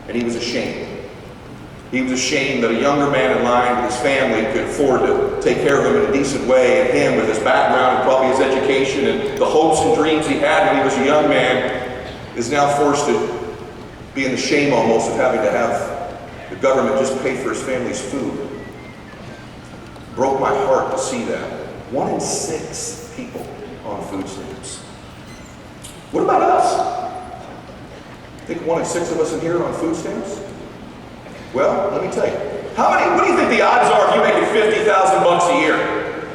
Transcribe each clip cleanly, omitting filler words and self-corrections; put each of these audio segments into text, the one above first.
And he was ashamed. He was ashamed that a younger man in line with his family could afford to take care of him in a decent way, and him with his background and probably his education and the hopes and dreams he had when he was a young man is now forced to be in the shame almost of having to have the government just pay for his family's food. It broke my heart to see that. 1 in 6 people on food stamps. What about us? Think 1 in 6 of us in here are on food stamps? Well, let me tell you. What do you think the odds are if you make it $50,000 a year?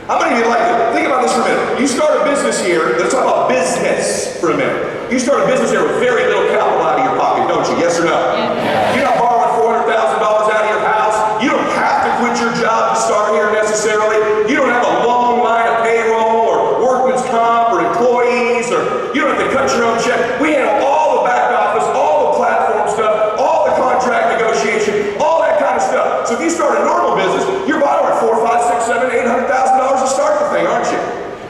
How many of you like to think about this for a minute? You start a business here. Let's talk about business for a minute. You start a business here with very little capital out of your pocket, don't you? Yes or no? Yeah. You're not borrowing $400,000 out of your house. You don't have to quit your job to start here necessarily. You don't have a long line of payroll or workman's comp or employees, or you don't have to cut your own check. We handle all the back office, all the platform stuff, all the contract negotiation, all that kind of stuff. So if you start a normal business, you're borrowing $400,000, $500,000, $600,000, $700,000, $800,000 to start the thing, aren't you?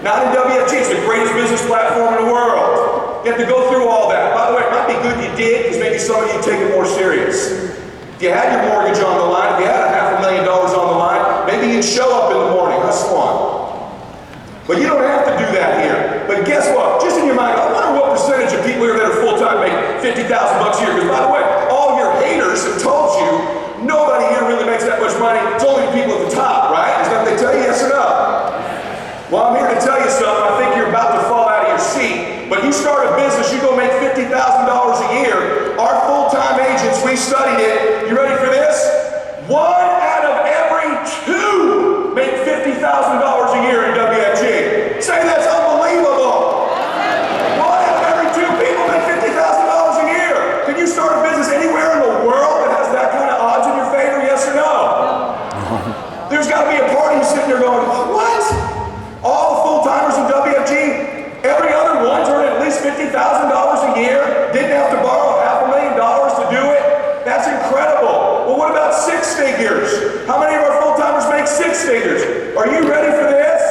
Not in WFG. It's the greatest business platform in the world. You have to go through all that. By the way, it might be good you did, because maybe some of you take it more serious. If you had your mortgage on the line, if you had $500,000 on the line, maybe you'd show up in the morning, hustle on. But you don't have to do that here. But guess what? Just in your mind, I wonder what percentage of people here that are full-time make $50,000 a year. Because by the way, all your haters have told you nobody here really makes that much money. It's only the people at the top, right? Is that what they tell you, yes or no? Well, I'm here to tell you something. I think you're about to fall out of your seat. But you start a business, you go make $50,000 a year. Our full-time agents, we studied it. You ready for this? 1 out of every 2 make $50,000 a year in WFG. Say that's unbelievable. 1 out of every 2 people make $50,000 a year. Can you start a business anywhere in the world that has that kind of odds in your favor, yes or no? There's got to be a party sitting there going, what? All the full-timers in WFG, every other one's earning at least $50,000 a year, didn't have to borrow $500,000 to do it. That's incredible. Well, what about 6 figures? How many of our full-timers make 6 figures? Are you ready for this?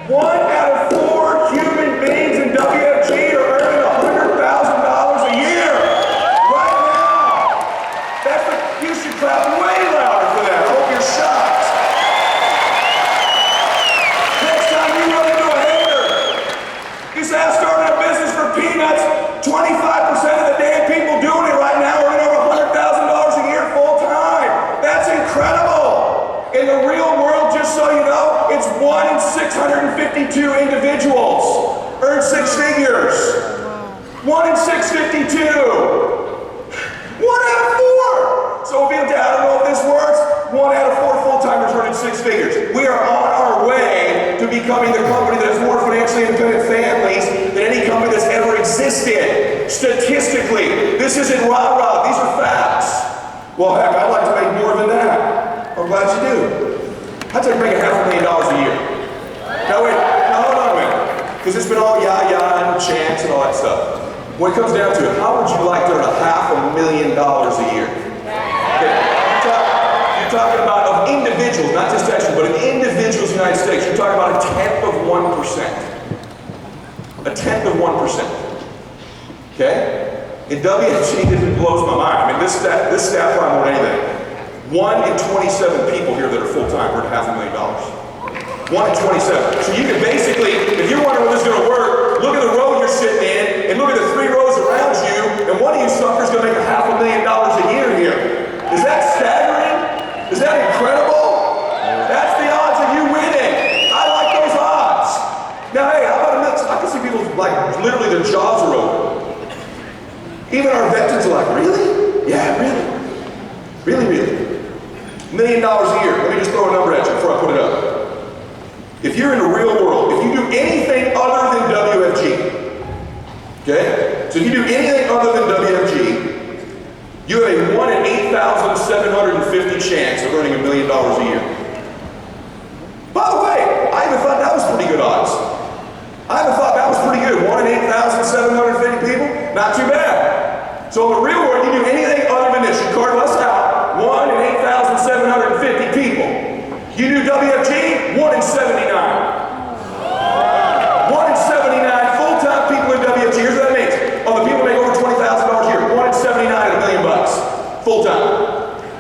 1 out of 4 human beings in WFG are earning $100,000 a year. Right now. You should clap way louder for that. I hope you're shocked. Next time you run into a hater, you say, I started a business for peanuts. 25% of the damn people doing it right now are earning over $100,000 a year full time. That's incredible. In the real world, just so you know, it's 1 in 652 individuals earn 6 figures. 1 in 652. 1 out of 4. So I don't know if this works. 1 out of 4 full-timers earning 6 figures. We are on our way to becoming the company that has more financially independent families than any company that's ever existed. Statistically, this isn't rah-rah. These are facts. Well, heck, I'd like to make more than that. I'm glad you do. I'd like to make $500,000 a year. Now wait, hold on a minute. Because it's been all yah-yah and chance and all that stuff. When it comes down to it, how would you like to earn $500,000 a year? Okay. You're talking about of individuals, not just extras, but of individuals in the United States. You're talking about 1/10 of 1%. 1/10 of 1%. Okay? In WFG, it blows my mind. I mean, this stat probably more than anything. 1 in 27 people here that are full-time earn $500,000. 1 in 27. So you can basically, if you're wondering whether this is going to work, look at the row you're sitting in, and look at the 3 rows around you, and one of you suckers is going to make $500,000 a year here. Is that staggering? Is that incredible? That's the odds of you winning. I like those odds. Now, hey, how about I can see people like literally their jaws are open. Even our veterans are like, really? Yeah, really? Really? $1 million a year. Let me just throw a number at you before I put it up. If you're in the real world, if you do anything other than WFG, okay? So if you do anything other than WFG, you have a 1 in 8,750 chance of earning $1 million a year. By the way, I even thought that was pretty good odds. I even thought that was pretty good. 1 in 8,750 people, not too bad. So in the real world, you do anything other than this. You card us out, 1 in 8,750 people. You do WFG, 1 in 79. 1 in 79 full-time people in WFG. Here's what that means. Of the people who make over $20,000 a year, 1 in 79 at $1 million.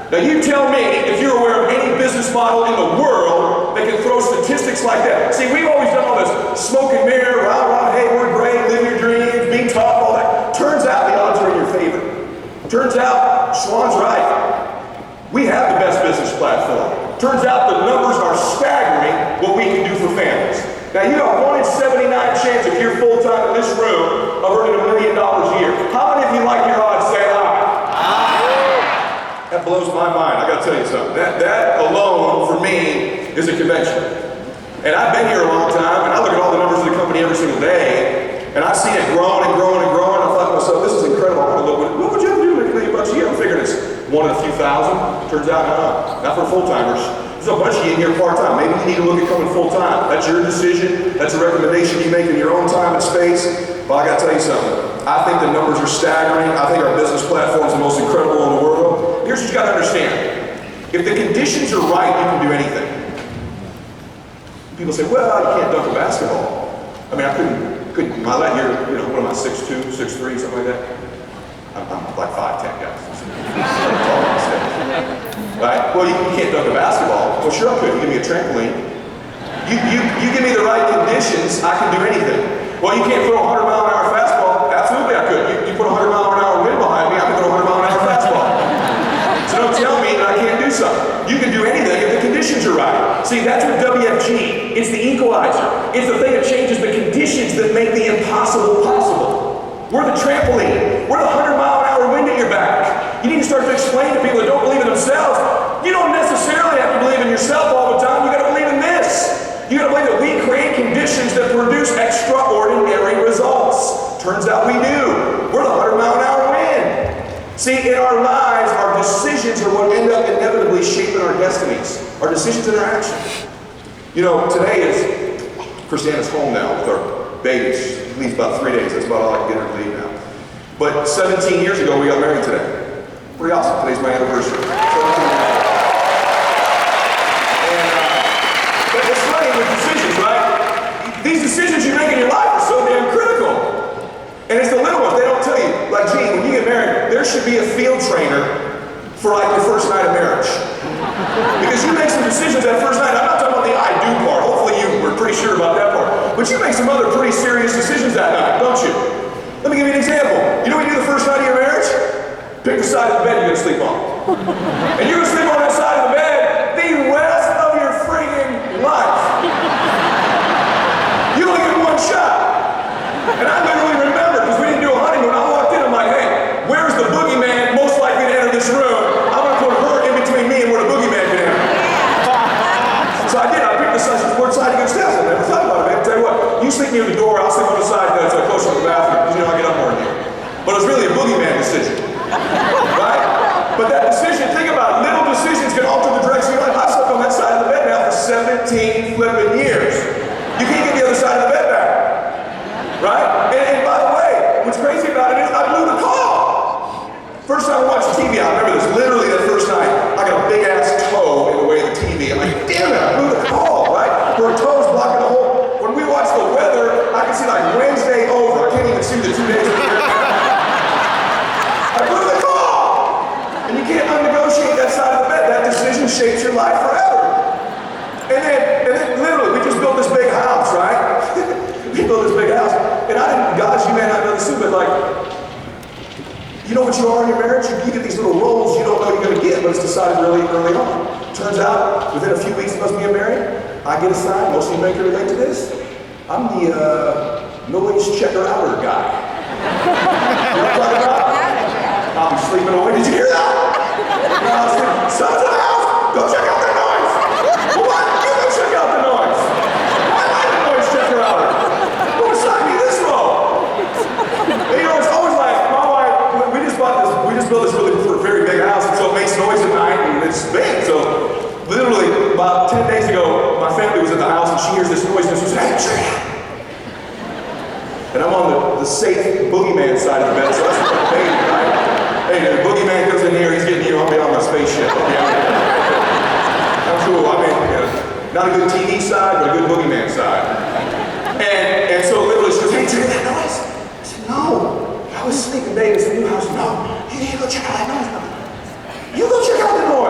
Now you tell me if you're aware of any business model in the world that can throw statistics like that. See, we've always done all this smoke and mirror, rah, rah, hey, we're great, live your dreams, be tough, all that. Turns out the odds are in your favor. Turns out Schwann's right. We have the best business platform. Turns out the numbers are staggering what we can do for families. Now you got 1 in 79 chance if you're full-time in this room of earning $1 million a year. How many of you like your odds? Say aye. That blows my mind. I got to tell you something. That alone, for me, is a convention. And I've been here a long time, and I look at all the numbers of the company every single day, and I've seen it growing and growing and growing. I thought to myself, this is incredible. I want to look, what would you have to do to make $1 million a year? I'm figuring it's one in a few thousand. Turns out, not for full-timers. There's a bunch of you in here part-time. Maybe you need to look at coming full-time. That's your decision. That's a recommendation you make in your own time and space. But I got to tell you something. I think the numbers are staggering. I think our business platform is the most incredible in the world. Here's what you got to understand. If the conditions are right, you can do anything. People say, well, you can't dunk a basketball. I mean, I couldn't, Mylett, you're, what am I, 6'2", 6'3", something like that? I'm like 5'10", guys. Right? Well, you can't dunk a basketball. Well, sure I could. You give me a trampoline. You give me the right conditions, I can do anything. Well, you can't throw a 100-mile-an-hour fastball. Absolutely I could. You put a 100-mile-an-hour wind behind me, I can throw a 100-mile-an-hour fastball. So don't tell me that I can't do something. You can do anything if the conditions are right. See, that's what WFG, it's the equalizer. It's the thing that changes the conditions that make the impossible possible. We're the trampoline. We're the 100-mile-an-hour wind at your back. You need to start to explain to people that don't believe in themselves. You don't necessarily have to believe in yourself all the time. You got to believe in this. You got to believe that we create conditions that produce extraordinary results. Turns out we do. We're the 100-mile-an-hour wind. See, in our lives, our decisions are what end up inevitably shaping our destinies. Our decisions and our actions. Today is Christiana's home now with our babies. She leaves about 3 days. That's about all I can get her to leave now. But 17 years ago, we got married today. Pretty awesome. Today's my anniversary. 17 years. But it's funny with decisions, right? These decisions you make in your life are so damn critical. And it's the little ones. They don't tell you. Like, gee, when you get married, there should be a field trainer for like your first night of marriage. Because you make some decisions that first night. I'm not talking about the I do part. Hopefully you were pretty sure about that part. But you make some other pretty serious decisions that night, don't you? Let me give you an example. You know what you do the first night of your marriage? Pick the side of the bed you're going to sleep on. And you're going to sleep on that side of the bed the rest of your friggin' life. You only get one shot. And I literally remember, because we didn't do a honeymoon, I walked in, I'm like, hey, where's the boogeyman most likely to enter this room? I'm going to put her in between me and where the boogeyman can enter. So I did. I picked the side. What side you going to stay on? I never thought about it, man. Tell you what, you sleep near the door, I'll sleep on the side that's closer to the bathroom, because I get up more than you. But it was really a boogeyman decision. Right? But that decision, think about it, little decisions can alter the direction of your life. I've slept on that side of the bed now for 17 flipping years. You can't get the other side of the bed back. Right? And by the way, what's crazy about it is I blew the call. First time I watched TV, I remember this, literally that first night, I got a big ass toe in the way of the TV. I'm like, damn it, I blew the call, right? Her toe's blocking the hole. When we watch the weather, I can see like Wednesday over. I can't even see the 2 days of the year. I blew the call! And you can't unnegotiate that side of the bed. That decision shapes your life forever. And then literally, we just built this big house, right? We built this big house. And guys, you may not know this too, but like, you know what you are in your marriage? You get these little roles you don't know you're going to get, but it's decided really early on. Turns out, within a few weeks of us being married, I get assigned, most of you may can relate to this, I'm the noise checker-outer guy. You know what I'm talking about? I'm sleeping away. Did you hear that? I was sleeping. Sons of the house, go check out the noise. Well, why don't you go check out the noise? Why am I the noise checker-outer? Who assigned me this role? And it's always like, my wife, we just built this really very big house, and so it makes noise at night, and it's big. So literally, about 10 days ago, my family was at the house, and she hears this noise, and she says, hey, check it out. And I'm on the safe boogeyman side of the bed, so that's what I'm paying, right? Hey, the boogeyman comes in here, he's getting you, I'll be on my spaceship. Okay? I'm cool. I mean, not a good TV side, but a good boogeyman side. And so literally she goes, hey, did you hear that noise? I said, no. I was sleeping, babe. It's a new house. No, you need to go check out that noise. You go check out the noise.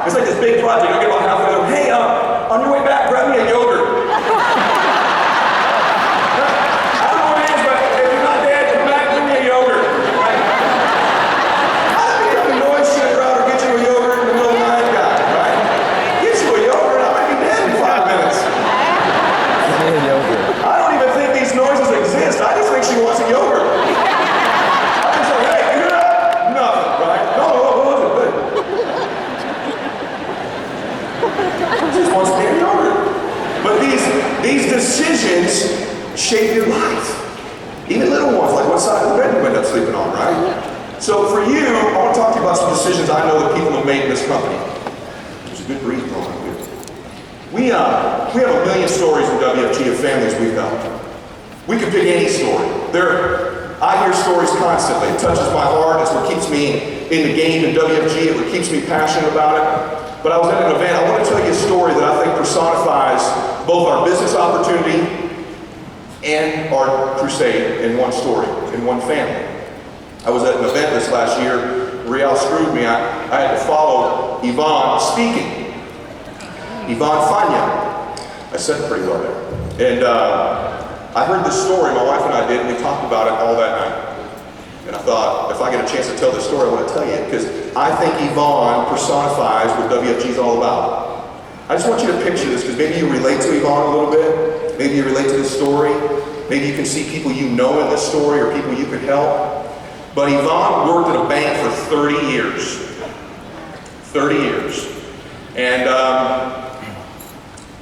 It's like this big project. I get about halfway there. Hey, on your way back, grab me a yogurt. I don't know what it is, but if you're not dead, come back, bring me a yogurt. Right? I don't think I'm a noise shaker out or get you a yogurt in the middle of the night guy, right? Get you a yogurt, I might be dead in 5 minutes. I don't even think these noises exist. I just think she wants a yogurt. I just say, hey, you hear that? Nothing, right? No, what was it? She just wants to get a yogurt. But these decisions shape your life. Even little ones, like what side of the bed you end up sleeping on, right? So for you, I want to talk to you about some decisions I know that people have made in this company. There's a good breeze blowing up here. We have a million stories in WFG of families we've helped. We could pick any story. I hear stories constantly. It touches my heart. It's what keeps me in the game in WFG. It's what keeps me passionate about it. But I was at an event. I want to tell you a story that I think personifies both our business opportunity and our crusade in one story, in one family. I was at an event this last year. Riel screwed me. I had to follow Yvonne speaking. Yvonne Fanya. I said it pretty well there. And I heard this story, my wife and I did, and we talked about it all that night. And I thought, if I get a chance to tell this story, I want to tell you it, because I think Yvonne personifies what WFG is all about. I just want you to picture this, because maybe you relate to Yvonne a little bit. Maybe you relate to this story. Maybe you can see people you know in this story or people you could help. But Yvonne worked at a bank for 30 years. 30 years. And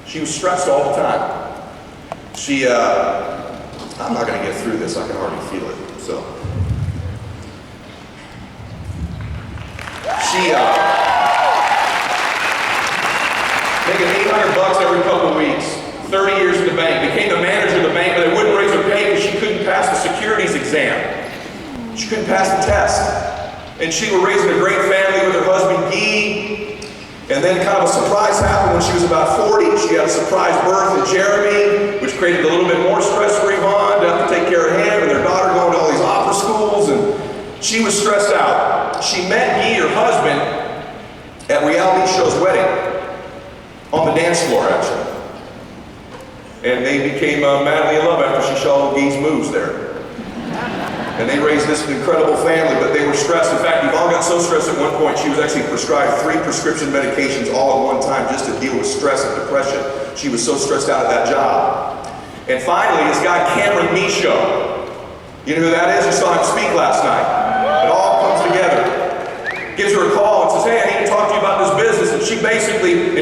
she was stressed all the time. I'm not going to get through this, I can already feel it, so. Making $800 every couple of weeks, 30 years in the bank, became the manager of the bank, but they wouldn't raise her pay because she couldn't pass the securities exam. She couldn't pass the test. And she was raising a great family with her husband, Guy. And then kind of a surprise happened when she was about 40. She had a surprise birth in Jeremy, which created a little bit more stress for Yvonne to have to take care of him and their daughter going to all these opera schools. And she was stressed out. She met Guy, her husband, at Reality Show's wedding. On the dance floor, actually. And they became madly in love after she saw Guy's moves there. And they raised this incredible family, but they were stressed. In fact, Yvonne got so stressed at one point, she was actually prescribed 3 prescription medications all at one time just to deal with stress and depression. She was so stressed out at that job. And finally, this guy, Cameron Michaud. You know who that is? You saw him speak last night. It all comes together. Gives her a call and says, hey, I need to talk to you about this business. And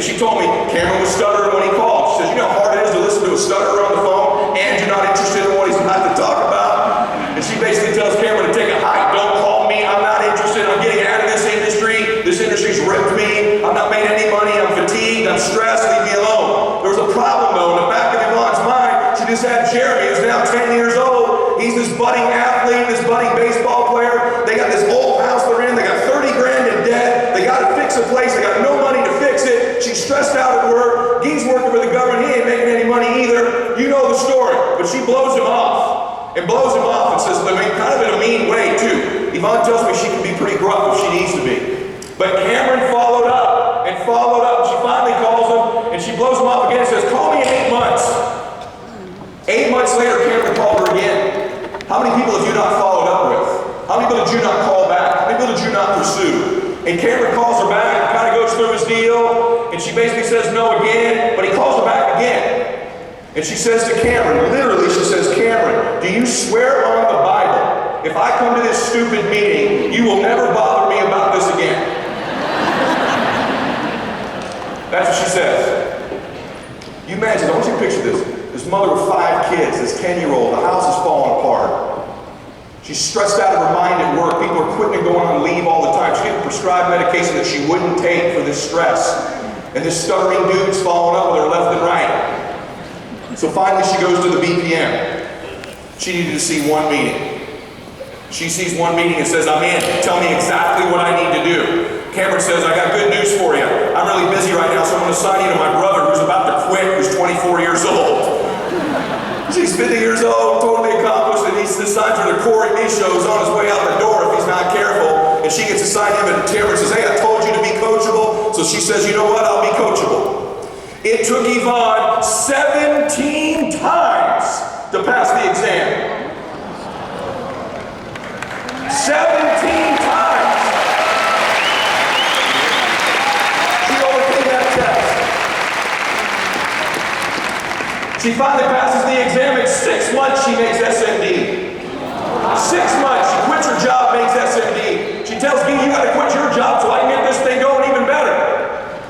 she told me, Cameron was stuttering when he called. She says, you know how hard it is to listen to a stutterer on the phone and you're not interested in what he's about to talk about? And she basically tells Cameron to take a hike. Don't call me. I'm not interested. I'm getting out of this industry. This industry's ripped me. I'm not made any money. I'm fatigued. I'm stressed. Leave me alone. There was a problem, though. In the back of Yvonne's mind, she just had Jeremy, who's now 10 years old. He's this budding athlete, this budding baseball player. They got this old house they're in. They got 30 grand in debt. They got to fix a place. They got no money to fix it. She's stressed out at work. Guy's working for the government. He ain't making any money either. You know the story. But she blows him off. And blows him off and says, I mean, kind of in a mean way, too. Yvonne tells me she can be pretty gruff if she needs to be. But Cameron followed up and followed up. She finally calls him and she blows him off again and says, call me in 8 months. 8 months later, Cameron called her again. How many people have you not followed up with? How many people did you not call back? How many people did you not pursue? And Cameron calls her back and kind of goes through his deal. And she basically says no again, but he calls her back again. And she says to Cameron, literally she says, Cameron, do you swear on the Bible, if I come to this stupid meeting, you will never bother me about this again? That's what she says. You imagine, I want you to picture this. This mother with 5 kids, this 10-year-old, the house is falling apart. She's stressed out of her mind at work. People are quitting and going on leave all the time. She's getting prescribed medication that she wouldn't take for this stress. And this stuttering dude's following up with her left and right. So finally she goes to the BPM. She needed to see one meeting. She sees one meeting and says, I'm in. Tell me exactly what I need to do. Cameron says, I got good news for you. I'm really busy right now, so I'm going to assign you to my brother who's about to quit, who's 24 years old. She's 50 years old, totally accomplished, and he assigns her to Corey Michaud, who's on his way out the door if he's not careful. And she gets assigned him to Cameron and says, hey, I told you to be coachable. So she says, you know what, I'll be coachable. It took Yvonne 17 times to pass the exam. 17 times. She overcame that test. She finally passes the exam. In 6 months, she makes SMD. 6 months, she quits her job, makes SMD. She tells me, you gotta quit your job so I can get this thing going even better.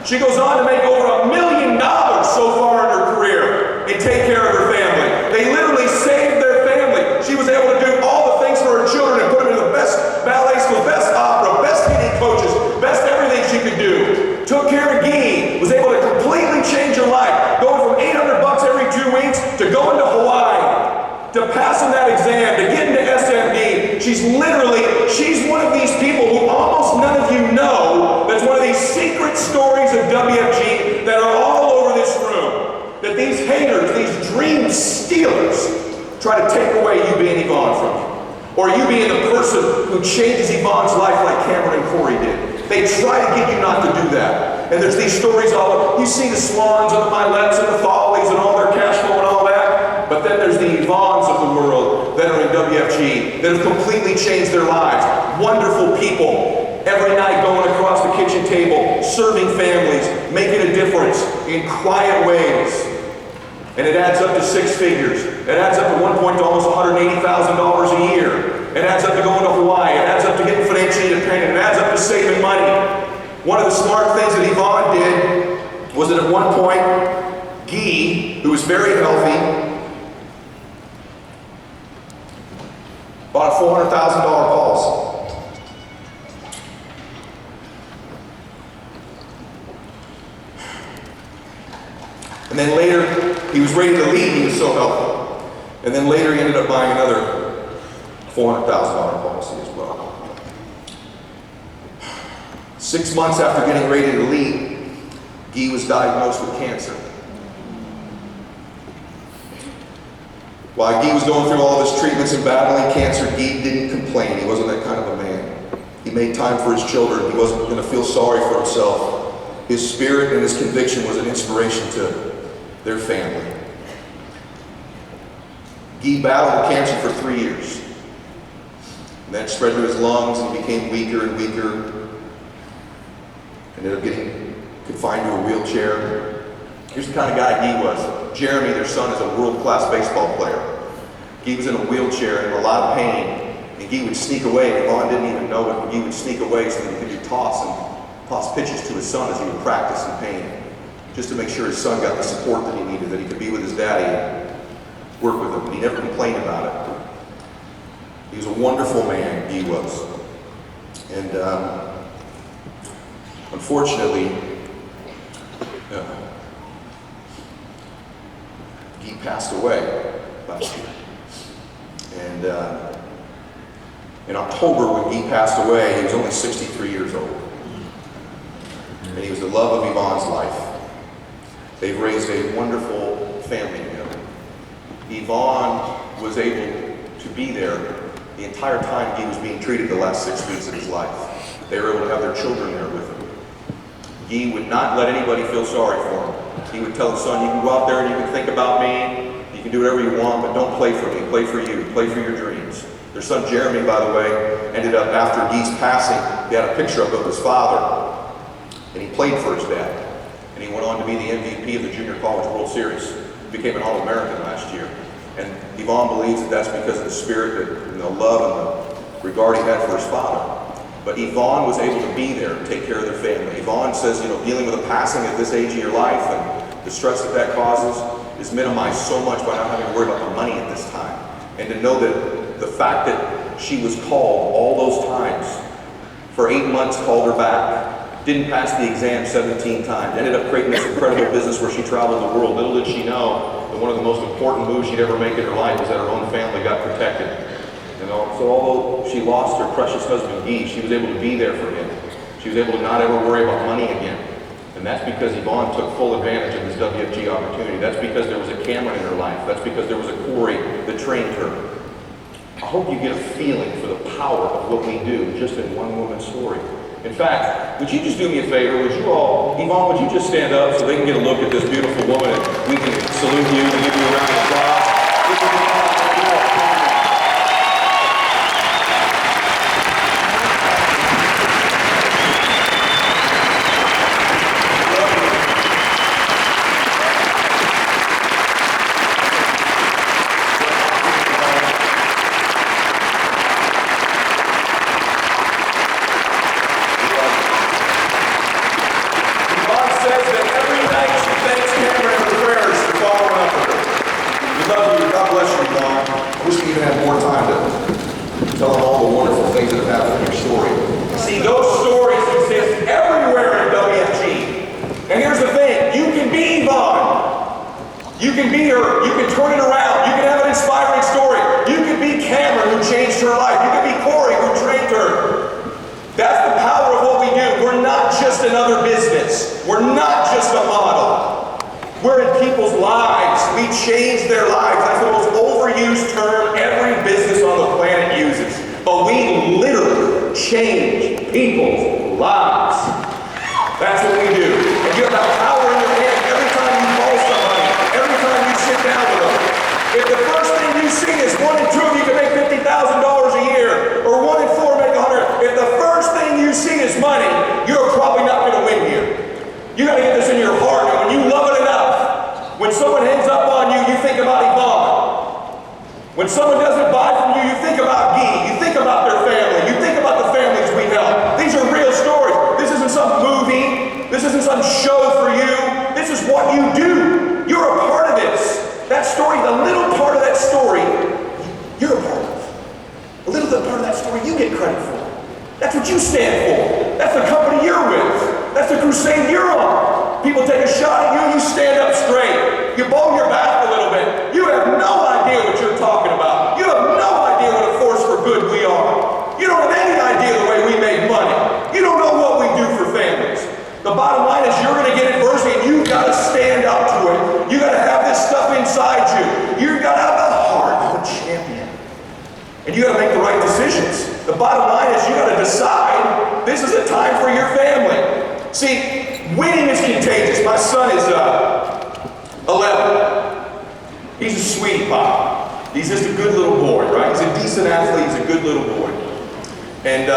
She goes on to make over $1 million so far in her career and take care of her family. They literally saved their family. She was able to do all the things for her children and put them in the best ballet school, best opera, best hitting coaches, best everything she could do. Took care of Guy, was able to completely change her life, going from $800 every 2 weeks to going to Hawaii, to passing that exam, to getting to SMD. She's one of these people who almost none of you know, that's one of these secret stories of WFG that are all over this room. That these haters, these dream stealers, try to take away you being Yvonne from you. Or you being the person who changes Yvonne's life like Cameron and Corey did. They try to get you not to do that. And there's these stories all, you see the Swans and the Myletts and the Follies and all their cash flow and all that. But then there's the Yvonnes of the world that are in WFG that have completely changed their lives. Wonderful people. Every night going across the kitchen table, serving families, making a difference in quiet ways. And it adds up to 6 figures. It adds up at one point to almost $180,000 a year. It adds up to going to Hawaii. It adds up to getting financially independent. It adds up to saving money. One of the smart things that Yvonne did was that at one point, Guy, who was very healthy, bought a $400,000 policy. And then later, he was ready to leave, he was so healthy. And then later he ended up buying another $400,000 policy as well. 6 months after getting ready to leave, Guy was diagnosed with cancer. While Guy was going through all of his treatments and battling cancer, Guy didn't complain. He wasn't that kind of a man. He made time for his children. He wasn't going to feel sorry for himself. His spirit and his conviction was an inspiration to their family. Guy battled cancer for 3 years. And that spread to his lungs and he became weaker and weaker. Ended up getting confined to a wheelchair. Here's the kind of guy Guy was. Jeremy, their son, is a world-class baseball player. Guy was in a wheelchair and in a lot of pain. And Guy would sneak away. Yvonne didn't even know it. Guy would sneak away so that he could do toss pitches to his son as he would practice in pain, just to make sure his son got the support that he needed, that he could be with his daddy and work with him. And he never complained about it. He was a wonderful man, Guy was. And unfortunately, Guy passed away last year. And in October, when Guy passed away, he was only 63 years old. And he was the love of Yvonne's life. They've raised a wonderful family together. Yvonne was able to be there the entire time Guy was being treated the last 6 weeks of his life. They were able to have their children there with him. Guy would not let anybody feel sorry for him. He would tell his son, you can go out there and you can think about me, you can do whatever you want, but don't play for me, play for you, play for your dreams. Their son Jeremy, by the way, ended up, after Guy's passing, he had a picture of his father, and he played for his dad. And he went on to be the MVP of the Junior College World Series. He became an All-American last year. And Yvonne believes that that's because of the spirit and the love and the regard he had for his father. But Yvonne was able to be there and take care of their family. Yvonne says, dealing with a passing at this age of your life and the stress that causes is minimized so much by not having to worry about the money at this time. And to know that the fact that she was called all those times, for 8 months called her back, didn't pass the exam 17 times, ended up creating this incredible business where she traveled the world. Little did she know that one of the most important moves she'd ever make in her life was that her own family got protected. So although she lost her precious husband, Guy, she was able to be there for him. She was able to not ever worry about money again. And that's because Yvonne took full advantage of this WFG opportunity. That's because there was a Cameron in her life. That's because there was a Corey that trained her. I hope you get a feeling for the power of what we do just in one woman's story. In fact, would you just do me a favor? Would you all, Yvonne, would you just stand up so they can get a look at this beautiful woman and we can salute you and give you a round of applause? When someone doesn't buy from you, you think about Guy, you think about their family, you think about the families we help. These are real stories. This isn't some movie. This isn't some show for you. This is what you do. You're a part of this. That story, the little part of that story, you're a part of. A little bit part of that story you get credit for. That's what you stand for. That's the company you're with. That's the crusade you're on. People take a shot at you, you stand up straight. You bow your back a little bit. You have no idea what you're talking about. You have no idea what a force for good we are. You don't have any idea the way we make money. You don't know what we do for families. The bottom line is you're going to get adversity and you've got to stand up to it. You've got to have this stuff inside you. You've got to have the heart of a champion. And you got to make the right decisions. The bottom line is you got to decide this is a time for your family. See, winning is contagious. My son is 11. He's a sweetie pie. He's just a good little boy, right? He's a decent athlete. He's a good little boy. And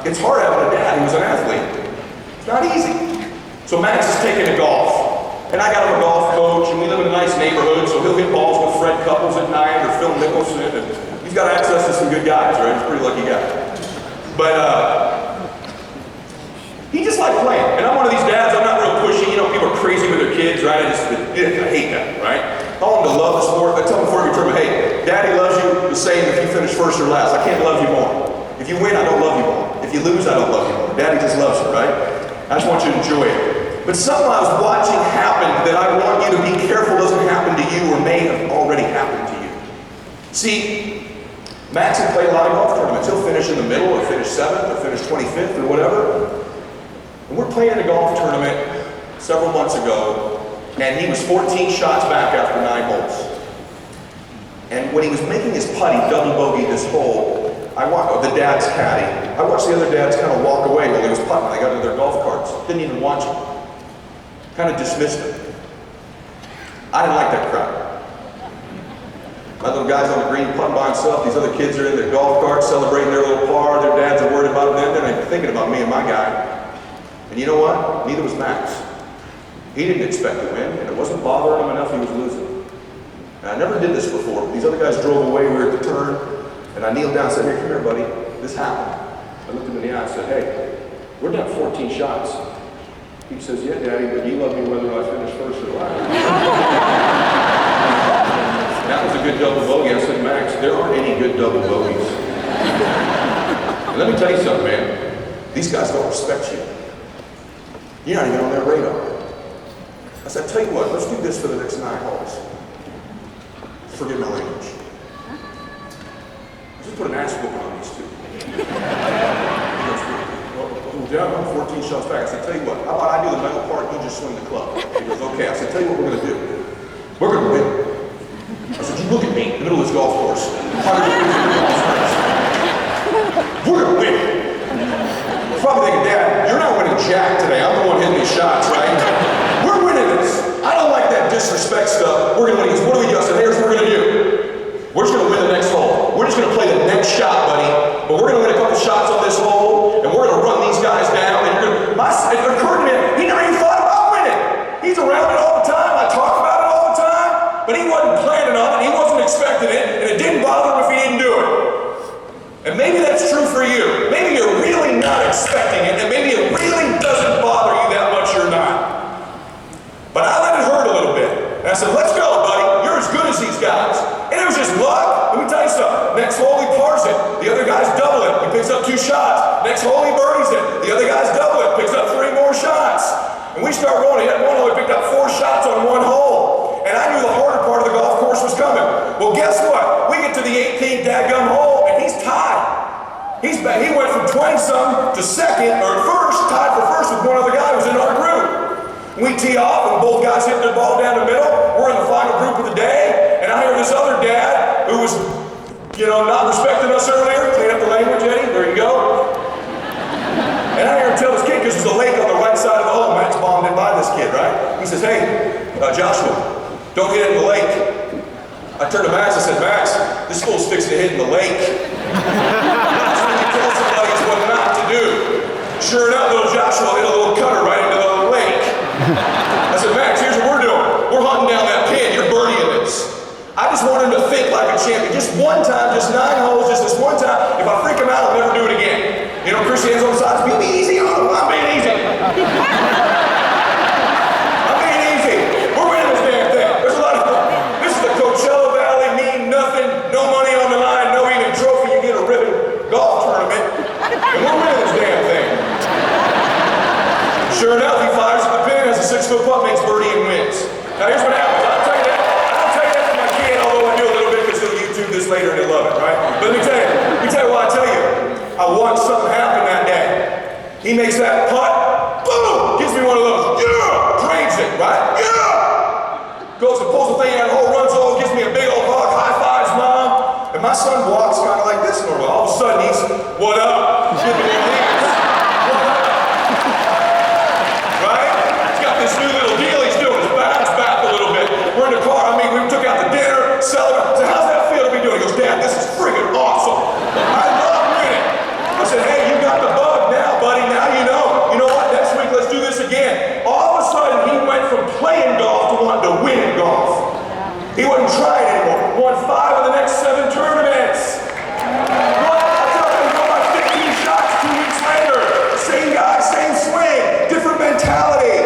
it's hard having a dad who's an athlete. It's not easy. So Max is taking to golf. And I got him a golf coach, and we live in a nice neighborhood, so he'll hit balls with Fred Couples at night or Phil Mickelson. And he's got access to some good guys, right? He's a pretty lucky guy. But he just liked playing. And I'm one of these dads, I'm not real pushy. You know, people are crazy with their kids, right? I hate that, right? I want them to love the sport. I tell them before every tournament, hey, Daddy loves you the same if you finish first or last. I can't love you more. If you win, I don't love you more. If you lose, I don't love you more. Daddy just loves you, right? I just want you to enjoy it. But something I was watching happen that I want you to be careful doesn't happen to you or may have already happened to you. See, Max had played a lot of golf tournaments. He'll finish in the middle or finish 7th or finish 25th or whatever. And we're playing a golf tournament several months ago, and he was 14 shots back after 9 holes. And when he was making his putt, he double bogeyed this hole. I watched the dad's caddy. I watched the other dads kind of walk away while he was putting. They got into their golf carts. Didn't even watch him. Kind of dismissed him. I didn't like that crowd. My little guy's on the green putting by himself. These other kids are in their golf carts celebrating their little par. Their dads are worried about them. They're thinking about me and my guy. And you know what? Neither was Max. He didn't expect to win, and it wasn't bothering him enough he was losing. And I never did this before. These other guys drove away, we were at the turn, and I kneeled down and said, hey, come here, buddy. This happened. I looked him in the eye and said, hey, we're down 14 shots. He says, yeah, Daddy, but you love me whether I finish first or last. That was a good double bogey. I said, Max, there aren't any good double bogeys. And let me tell you something, man. These guys don't respect you. You're not even on their radar. I said, tell you what, let's do this for the next 9 holes. Forgive my language. Just put an ass whooping on these two. He goes, well, I'm 14 shots back. I said, tell you what, how about I do the metal part, you just swing the club. He goes, okay. I said, tell you what we're going to do. We're going to win. I said, you look at me in the middle of this golf course. 100 degrees in the golf course. We're going to win. Probably thinking, Dad, his shots, right? We're winning this. I don't like that disrespect stuff. We're gonna win. What do we do? I said, here's what we're gonna do. We're just gonna win the next hole. We're just gonna play the next shot, buddy. But we're gonna win a couple shots on this hole, and we're gonna run these guys down. And you're gonna. It occurred to me, he never even thought about winning. He's around it all the time. I talk about it all the time, but he wasn't planning on it. He wasn't expecting it, and it didn't bother him if he didn't do it. And maybe that's true for you. Maybe you're really not expecting it, and maybe it really doesn't bother you that much you're not. But I let it hurt a little bit. And I said, let's go, buddy. You're as good as these guys. And it was just luck. Let me tell you something. Next hole he pars it. The other guy's double it. He picks up 2 shots. Next hole he birdies it. The other guy's double it. Picks up 3 more shots. And we start rolling. He had one hole. He picked up 4 shots on one hole. And I knew the harder part of the golf course was coming. Well, guess what? We get to the 18th dadgum hole, and he's tied. He went from 20-some to second, or first, tied for first with one other guy who was in our group. We tee off, and both guys hit their ball down the middle. We're in the final group of the day, and I hear this other dad who was, not respecting us earlier. Clean up the language, Eddie. There you go. And I hear him tell this kid, because there's a lake on the right side of the hole. Max bombed in by this kid, right? He says, hey, Joshua, don't get in the lake. I turned to Max, I said, Max, this fool's fixing to hit in the lake. That's when you tell somebody it's what not to do. Sure enough, little Joshua hit a little cutter right into the lake. I said, Max, here's what we're doing. We're hunting down that pin. You're birdieing this. I just want him to think like a champion. Just one time, just 9 holes, just this one time. If I freak him out, I'll never do it again. Christian's on the sides, be easy on him. I'm being easy. I'm being easy. We're winning this damn thing. There's a lot of, this is the Coachella Valley, mean nothing, no money on the line, no even trophy, you get a ribbon golf tournament. And we're winning this damn thing. Sure enough, he fires at the pin, has a 6-foot putt, makes birdie and wins. Now here's what happens. I'll tell you that. I don't tell you that for my kid, although I do a little bit because he'll YouTube this later and he'll love it, right? But let me tell you what I tell you. I watched something happen that day. He makes that putt, boom, gives me one of those, yeah, drains it, right? Yeah! Goes and pulls the thing out of the hole, runs over, gives me a big old hug, high fives mom. And my son walks kind of like this normally. All of a sudden he's, what up? Give me your hands. What up? Right? He's got this new little deal he's doing. His back's back a little bit. We're in the car. I mean, we took out the dinner, celebrated. I said, how's that feel to be doing? He goes, Dad, this is friggin' awesome. I love winning. I said, hey, you got the bug now, buddy. Now you know. You know what? Next week, let's do this again. All of a sudden, he went from playing golf to wanting to win golf. He wasn't trying anymore. Won 5 of the next 7 tournaments. What? I tell him, he won by 15 shots 2 weeks later. Same guy, same swing, different mentality.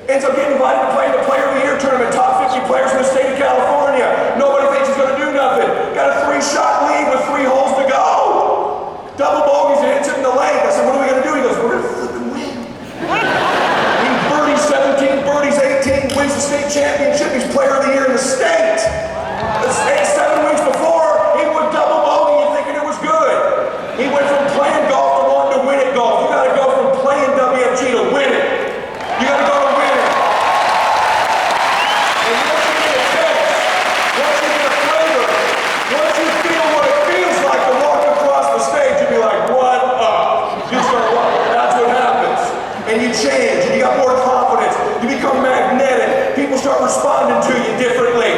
Ends up getting invited to play in the Player of the Year tournament. Top 50 players in the state of California. Nobody thinks he's going to do nothing. Got a 3-shot lead with 3 holes to go. Double bogeys and hits it in the lake. I said, what are we going to do? He goes, we're going to flip and win. He birdies 17, birdies 18, wins the state championship. He's Player of the Year in the state. The state 7 weeks before, he would double bogey and thinking it was good. He went from playing golf to wanting to win at golf. You got to go from playing WFG to winning. You got to go to winning. And once you get a taste, once you get a flavor, once you feel what it feels like to walk across the stage, you'll be like, what up? You start walking. That's what happens. And you change, and you got more confidence. You become magnetic. People start responding to you differently.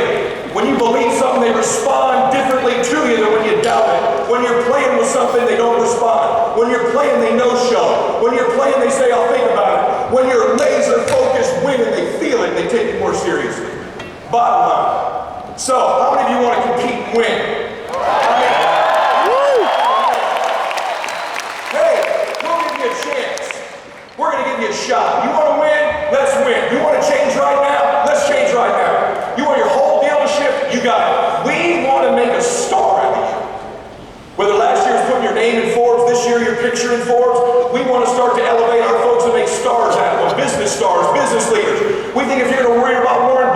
When you believe something, they respond differently to you than when you doubt it. When you're playing with something, they don't respond. When you're playing, they no-show. When you're playing, they say, I'll think about it. When you're laser-focused winning, they feel it, they take it more seriously. Bottom line. So, how many of you want to compete and win? Hey, we'll give you a chance. We're going to give you a shot. You want to win? Let's win. You want to change right now? Let's change right now. You want your whole deal to shift? You got it. We want to make a star out of you. Whether last year was putting your name in Forbes, this year your picture in Forbes, we want to start to elevate our folks and make stars out of them. Business stars, business leaders. We think if you're going to worry about Warren